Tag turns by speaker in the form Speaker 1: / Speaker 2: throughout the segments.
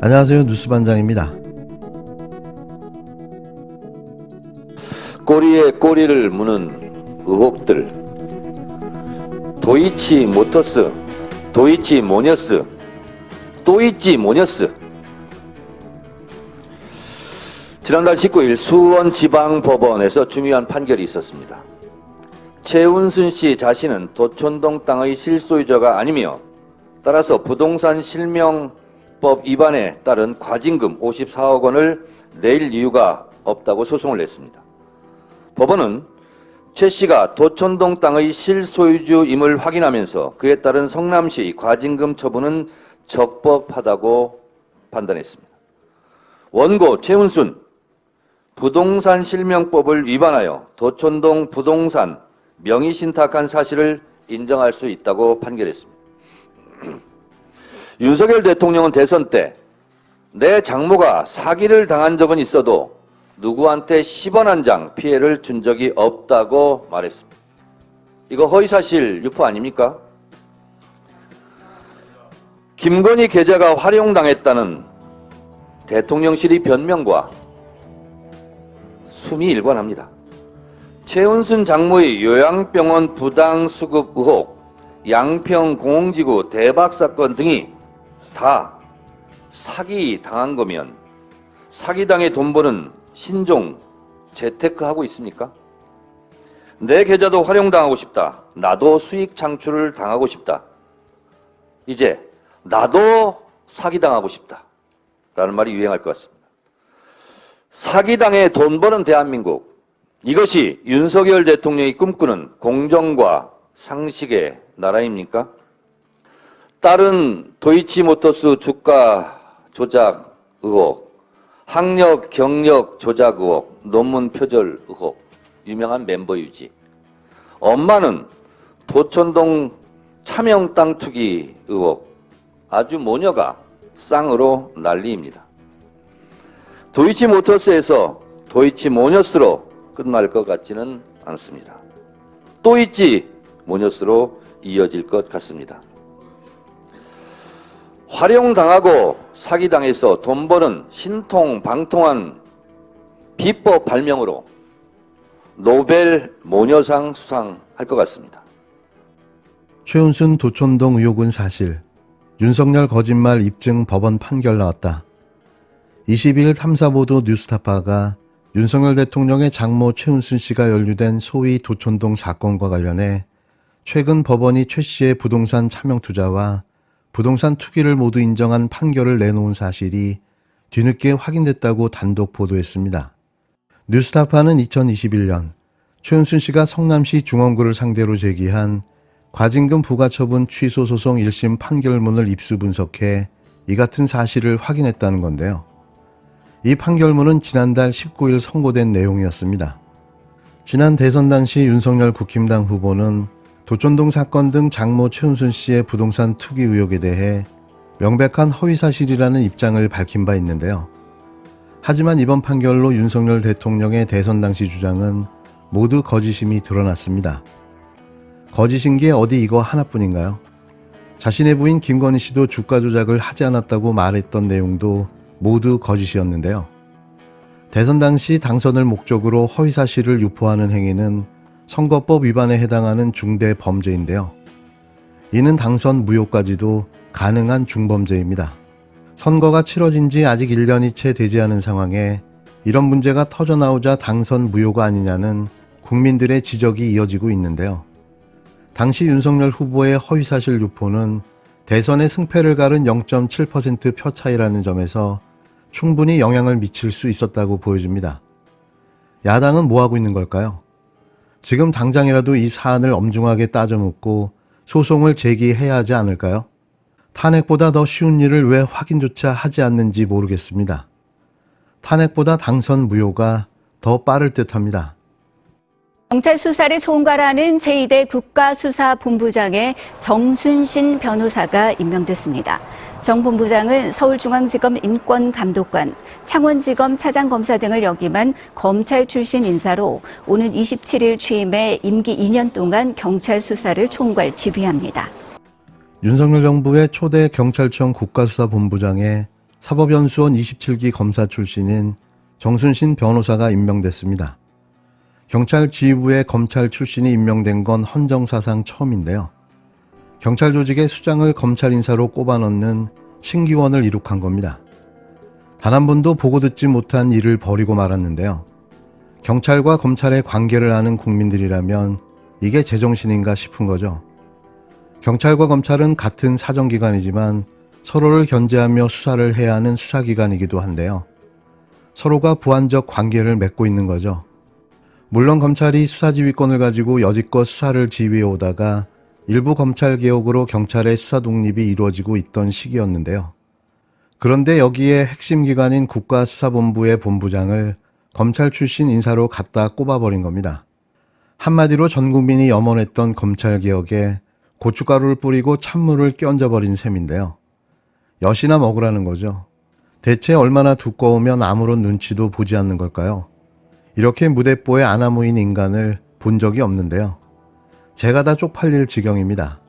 Speaker 1: 안녕하세요. 뉴스반장입니다.
Speaker 2: 꼬리에 꼬리를 무는 의혹들. 도이치 모터스, 도이치 모녀스, 또이치 모녀스. 지난달 19일 수원지방법원에서 중요한 판결이 있었습니다. 최은순 씨 자신은 도촌동 땅의 실소유자가 아니며 따라서 부동산 실명법 위반에 따른 과징금 54억 원을 낼 이유가 없다고 소송을 냈습니다. 법원은 최 씨가 도촌동 땅의 실소유주임을 확인하면서 그에 따른 성남시의 과징금 처분은 적법하다고 판단했습니다. 원고 최은순 부동산 실명법을 위반하여 도촌동 부동산 명의신탁한 사실을 인정할 수 있다고 판결했습니다. 윤석열 대통령은 대선 때 내 장모가 사기를 당한 적은 있어도 누구한테 10원 한 장 피해를 준 적이 없다고 말했습니다. 이거 허위사실 유포 아닙니까? 김건희 계좌가 활용당했다는 대통령실의 변명과 숨이 일관합니다. 최은순 장모의 요양병원 부당수급 의혹, 양평공공지구 대박사건 등이 다 사기 당한 거면 사기당해 돈 버는 신종 재테크하고 있습니까? 내 계좌도 활용당하고 싶다. 나도 수익 창출을 당하고 싶다. 이제 나도 사기당하고 싶다. 라는 말이 유행할 것 같습니다. 사기당해 돈 버는 대한민국. 이것이 윤석열 대통령이 꿈꾸는 공정과 상식의 나라입니까? 딸은 도이치모터스 주가 조작 의혹, 학력 경력 조작 의혹, 논문 표절 의혹, 유명한 멤버 유지. 엄마는 도촌동 차명 땅 투기 의혹, 아주 모녀가 쌍으로 난리입니다. 도이치모터스에서 도이치모녀스로 끝날 것 같지는 않습니다. 또이치모녀스로 이어질 것 같습니다. 활용당하고 사기당해서 돈 버는 신통방통한 비법 발명으로 노벨 모녀상 수상할 것 같습니다.
Speaker 1: 최은순 도촌동 의혹은 사실, 윤석열 거짓말 입증 법원 판결 나왔다. 22일 탐사보도 뉴스타파가 윤석열 대통령의 장모 최은순 씨가 연루된 소위 도촌동 사건과 관련해 최근 법원이 최 씨의 부동산 차명 투자와 부동산 투기를 모두 인정한 판결을 내놓은 사실이 뒤늦게 확인됐다고 단독 보도했습니다. 뉴스타파는 2021년 최은순 씨가 성남시 중원구를 상대로 제기한 과징금 부과처분 취소 소송 1심 판결문을 입수 분석해 이 같은 사실을 확인했다는 건데요. 이 판결문은 지난달 19일 선고된 내용이었습니다. 지난 대선 당시 윤석열 국힘당 후보는 도촌동 사건 등 장모 최은순 씨의 부동산 투기 의혹에 대해 명백한 허위사실이라는 입장을 밝힌 바 있는데요. 하지만 이번 판결로 윤석열 대통령의 대선 당시 주장은 모두 거짓임이 드러났습니다. 거짓인 게 어디 이거 하나뿐인가요? 자신의 부인 김건희 씨도 주가 조작을 하지 않았다고 말했던 내용도 모두 거짓이었는데요. 대선 당시 당선을 목적으로 허위사실을 유포하는 행위는 선거법 위반에 해당하는 중대 범죄인데요. 이는 당선 무효까지도 가능한 중범죄입니다. 선거가 치러진 지 아직 1년이 채 되지 않은 상황에 이런 문제가 터져나오자 당선 무효가 아니냐는 국민들의 지적이 이어지고 있는데요. 당시 윤석열 후보의 허위사실 유포는 대선의 승패를 가른 0.7% 표 차이라는 점에서 충분히 영향을 미칠 수 있었다고 보여집니다. 야당은 뭐하고 있는 걸까요? 지금 당장이라도 이 사안을 엄중하게 따져 묻고 소송을 제기해야 하지 않을까요? 탄핵보다 더 쉬운 일을 왜 확인조차 하지 않는지 모르겠습니다. 탄핵보다 당선 무효가 더 빠를 듯합니다.
Speaker 3: 경찰 수사를 총괄하는 제2대 국가수사본부장에 정순신 변호사가 임명됐습니다. 정 본부장은 서울중앙지검 인권감독관, 창원지검 차장검사 등을 역임한 검찰 출신 인사로 오는 27일 취임해 임기 2년 동안 경찰 수사를 총괄 지휘합니다.
Speaker 1: 윤석열 정부의 초대 경찰청 국가수사본부장에 사법연수원 27기 검사 출신인 정순신 변호사가 임명됐습니다. 경찰 지휘부에 검찰 출신이 임명된 건 헌정사상 처음인데요. 경찰 조직의 수장을 검찰 인사로 꼽아넣는 신기원을 이룩한 겁니다. 단 한 번도 보고 듣지 못한 일을 벌이고 말았는데요. 경찰과 검찰의 관계를 아는 국민들이라면 이게 제정신인가 싶은 거죠. 경찰과 검찰은 같은 사정기관이지만 서로를 견제하며 수사를 해야 하는 수사기관이기도 한데요. 서로가 부한적 관계를 맺고 있는 거죠. 물론 검찰이 수사지휘권을 가지고 여지껏 수사를 지휘해 오다가 일부 검찰개혁으로 경찰의 수사 독립이 이루어지고 있던 시기였는데요. 그런데 여기에 핵심 기관인 국가수사본부의 본부장을 검찰 출신 인사로 갖다 꼽아버린 겁니다. 한마디로 전 국민이 염원했던 검찰개혁에 고춧가루를 뿌리고 찬물을 끼얹어버린 셈인데요. 엿이나 먹으라는 거죠. 대체 얼마나 두꺼우면 아무런 눈치도 보지 않는 걸까요? 이렇게 무대뽀에 아나무인 인간을 본 적이 없는데요. 제가 다 쪽팔릴 지경입니다.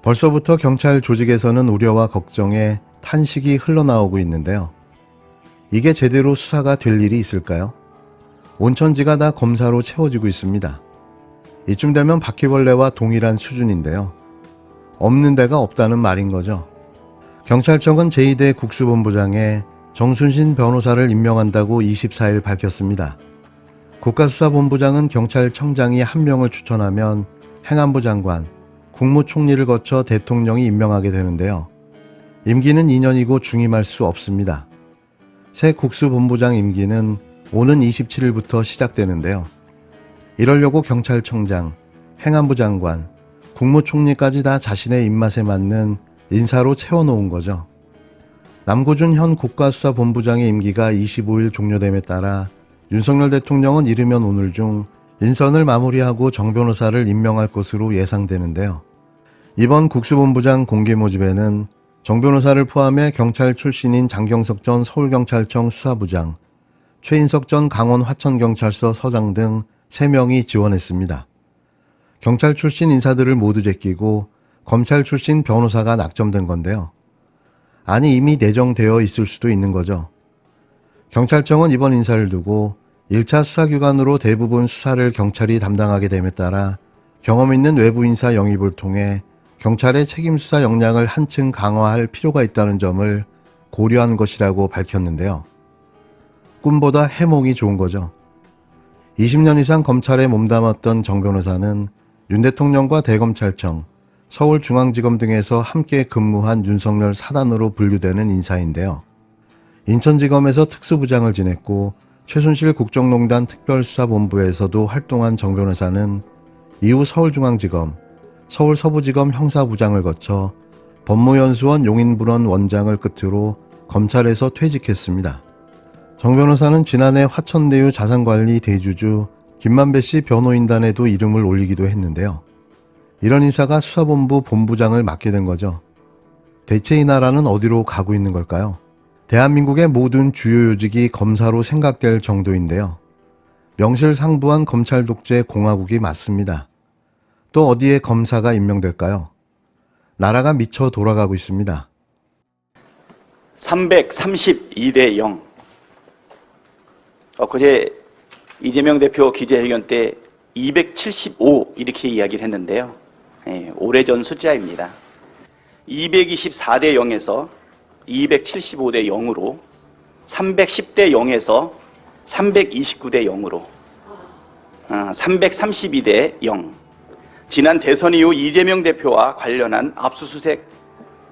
Speaker 1: 벌써부터 경찰 조직에서는 우려와 걱정에 탄식이 흘러나오고 있는데요. 이게 제대로 수사가 될 일이 있을까요? 온천지가 다 검사로 채워지고 있습니다. 이쯤 되면 바퀴벌레와 동일한 수준인데요. 없는 데가 없다는 말인 거죠. 경찰청은 제2대 국수본부장에 정순신 변호사를 임명한다고 24일 밝혔습니다. 국가수사본부장은 경찰청장이 한 명을 추천하면 행안부 장관, 국무총리를 거쳐 대통령이 임명하게 되는데요. 임기는 2년이고 중임할 수 없습니다. 새 국수본부장 임기는 오는 27일부터 시작되는데요. 이러려고 경찰청장, 행안부 장관, 국무총리까지 다 자신의 입맛에 맞는 인사로 채워놓은 거죠. 남고준 현 국가수사본부장의 임기가 25일 종료됨에 따라 윤석열 대통령은 이르면 오늘 중 인선을 마무리하고 정 변호사를 임명할 것으로 예상되는데요. 이번 국수본부장 공개 모집에는 정 변호사를 포함해 경찰 출신인 장경석 전 서울경찰청 수사부장, 최인석 전 강원 화천경찰서 서장 등 3명이 지원했습니다. 경찰 출신 인사들을 모두 제끼고 검찰 출신 변호사가 낙점된 건데요. 아니 이미 내정되어 있을 수도 있는 거죠. 경찰청은 이번 인사를 두고 1차 수사기관으로 대부분 수사를 경찰이 담당하게 됨에 따라 경험 있는 외부 인사 영입을 통해 경찰의 책임 수사 역량을 한층 강화할 필요가 있다는 점을 고려한 것이라고 밝혔는데요. 꿈보다 해몽이 좋은 거죠. 20년 이상 검찰에 몸담았던 정 변호사는 윤 대통령과 대검찰청, 서울중앙지검 등에서 함께 근무한 윤석열 사단으로 분류되는 인사인데요. 인천지검에서 특수부장을 지냈고 최순실 국정농단 특별수사본부에서도 활동한 정 변호사는 이후 서울중앙지검, 서울서부지검 형사부장을 거쳐 법무연수원 용인불원 원장을 끝으로 검찰에서 퇴직했습니다. 정 변호사는 지난해 화천대유 자산관리 대주주 김만배 씨 변호인단에도 이름을 올리기도 했는데요. 이런 인사가 수사본부 본부장을 맡게 된 거죠. 대체 이 나라는 어디로 가고 있는 걸까요? 대한민국의 모든 주요 요직이 검사로 생각될 정도인데요. 명실상부한 검찰 독재 공화국이 맞습니다. 또 어디에 검사가 임명될까요? 나라가 미쳐 돌아가고 있습니다.
Speaker 4: 332대 0. 엊그제 이재명 대표 기자회견 때 275 이렇게 이야기를 했는데요. 오래전 숫자입니다. 224대 0에서 275대 0으로 310대 0에서 329대 0으로 332대 0. 지난 대선 이후 이재명 대표와 관련한 압수수색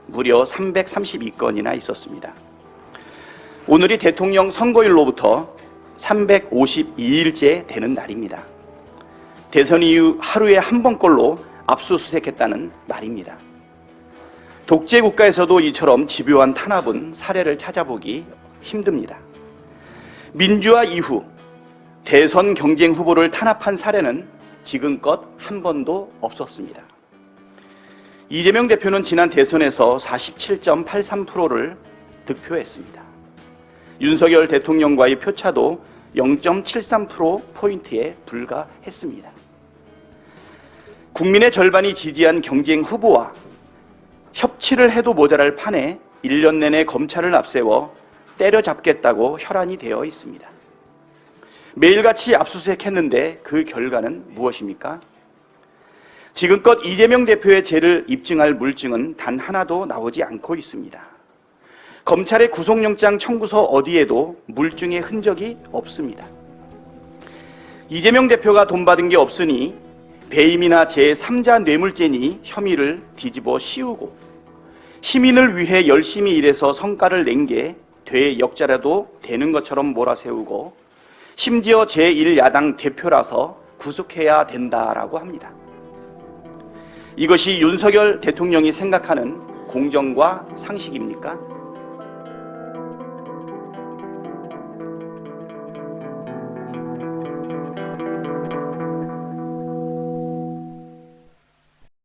Speaker 4: 무려 332건이나 있었습니다. 오늘이 대통령 선거일로부터 352일째 되는 날입니다. 대선 이후 하루에 한 번꼴로 압수수색했다는 말입니다. 독재 국가에서도 이처럼 집요한 탄압은 사례를 찾아보기 힘듭니다. 민주화 이후 대선 경쟁 후보를 탄압한 사례는 지금껏 한 번도 없었습니다. 이재명 대표는 지난 대선에서 47.83%를 득표했습니다. 윤석열 대통령과의 표차도 0.73%포인트에 불과했습니다. 국민의 절반이 지지한 경쟁 후보와 협치를 해도 모자랄 판에 1년 내내 검찰을 앞세워 때려잡겠다고 혈안이 되어 있습니다. 매일같이 압수수색했는데 그 결과는 무엇입니까? 지금껏 이재명 대표의 죄를 입증할 물증은 단 하나도 나오지 않고 있습니다. 검찰의 구속영장 청구서 어디에도 물증의 흔적이 없습니다. 이재명 대표가 돈 받은 게 없으니 배임이나 제3자 뇌물죄니 혐의를 뒤집어 씌우고 시민을 위해 열심히 일해서 성과를 낸 게 대역자라도 되는 것처럼 몰아세우고 심지어 제1야당 대표라서 구속해야 된다라고 합니다. 이것이 윤석열 대통령이 생각하는 공정과 상식입니까?